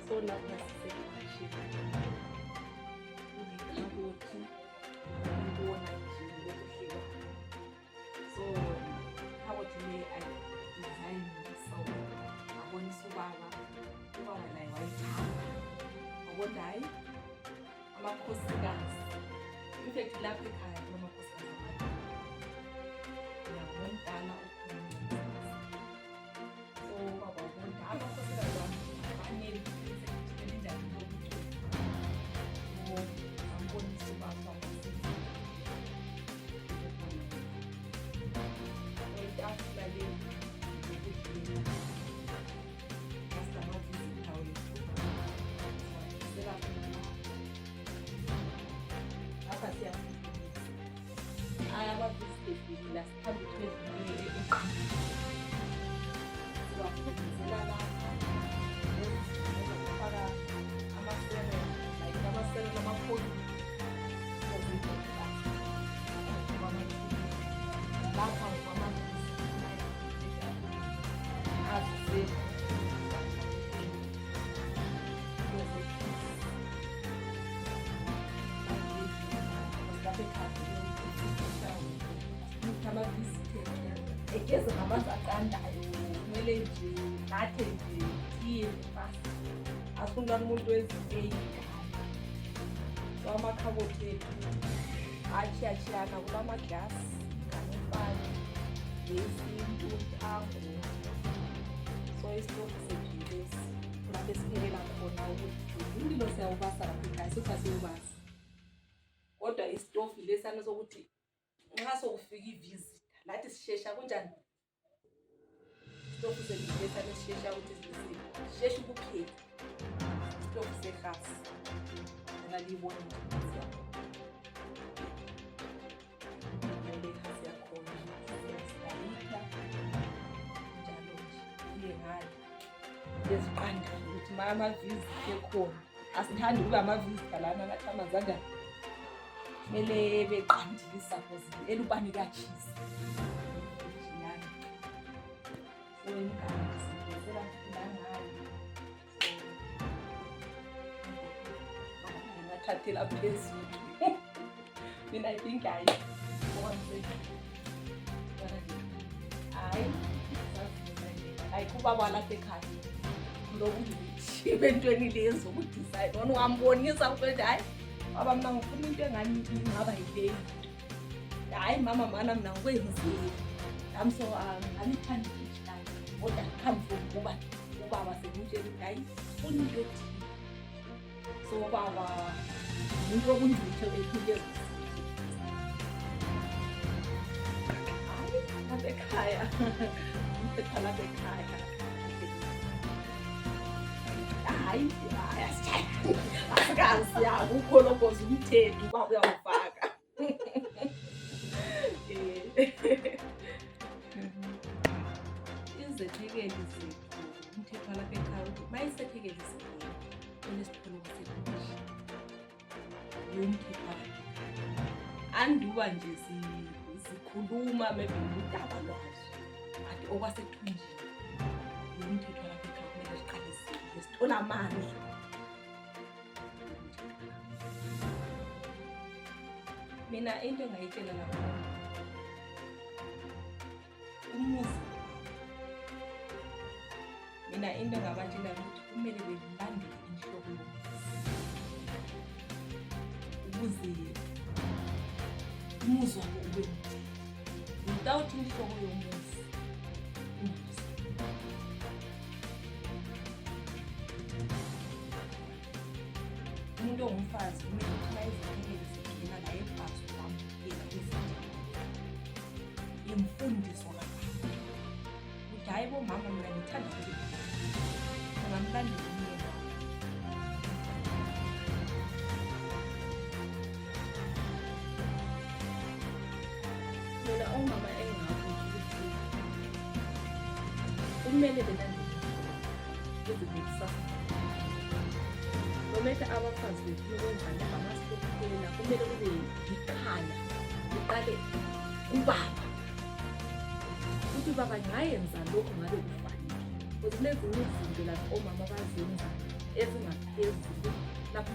So lapha sisekhashini kunekhabothi ngibona nje lokuhlika. So ikhabothi le ayidesign so abonisa ubaba naye wayithanda wabona hayi amakhosikazi in fact lapha ekhaya kunamakhosikazi yabona so baba wabona amakhosikazi abanele njani ukuthi ambonisa ubaba egeze ngamanzi aqandayo kumele nje nathe nje tiye fast asifuna umuntu wezinto so amakhabothi ethu achiyachiyana kuba amaglasi kanempani yesintu thango so isitofu sethu lesi lapho esiphelela khona ukuthi umlilo siyawubasa lapho ekhaya sasiyubasa kodwa isitofu lesana sokuthi nxa sokufika ivisit lathi sishesha kunjani isitofu sethu lesana sishesha ukuthi sisheshe ukupheka isitofu segasi nalibona ukuthi leziqanda ukuthi amavisi ekhona asithandi ukuba amavisi lana nathi amazangana kumele beqandisa because elubani kachisi njani so imgama sibenzela nangayo so ngathathela phezulu mina I think hayi kuba walapha ekhaya lokuthi bentweni lezo ukudecide wona ungambonisa ukuthi hayi baba mina ngifuna into engani ingaba yile hayi mama mana mina ngikwenzile I'm so angithandi ikhaya kodwa come from kuba ubaba sekutshela ukuthi hayi ufuna into ethile so baba umuntu okunjithe ekhile lapha ekhaya ngifethala lapha ekhaya hayi asikazi akukho lokhoza umthetho uba uyawufaka izethekeli zethu umthetho lapha ekhaya ukuthi mayisethekeli zethu kunesiphulo sethu yomthetho anduba nje sikhuluma maybe udaba lwazo ati okwasethunjini yomthetho lapha ekhaya kumele siqalisile sithola amandla mina into engayitshela lapho umuzi mina into engabatshela ukuthi kumele belandele inhloko ukuze umuzi wabo ube without inhloko yomuzi umuntu ongumfazi kumele ukuthi mayizekele zigcina la ebhazi kwamukela izinto imfundiso kakhulu ukuthi hayi bo mama mina ngithanda ukuthi ungamlandela umyeni mina omama engakho ukuthi kumele belandele izinto nometa abafazi bethu ukwenzana amasitophela kumele kube ikhaya uqale ubaba ukuthi baba ngayenza lokho ngabe kufanele ukuthi lezinye izinto lapho omama bazenza ezingaphezulu lapho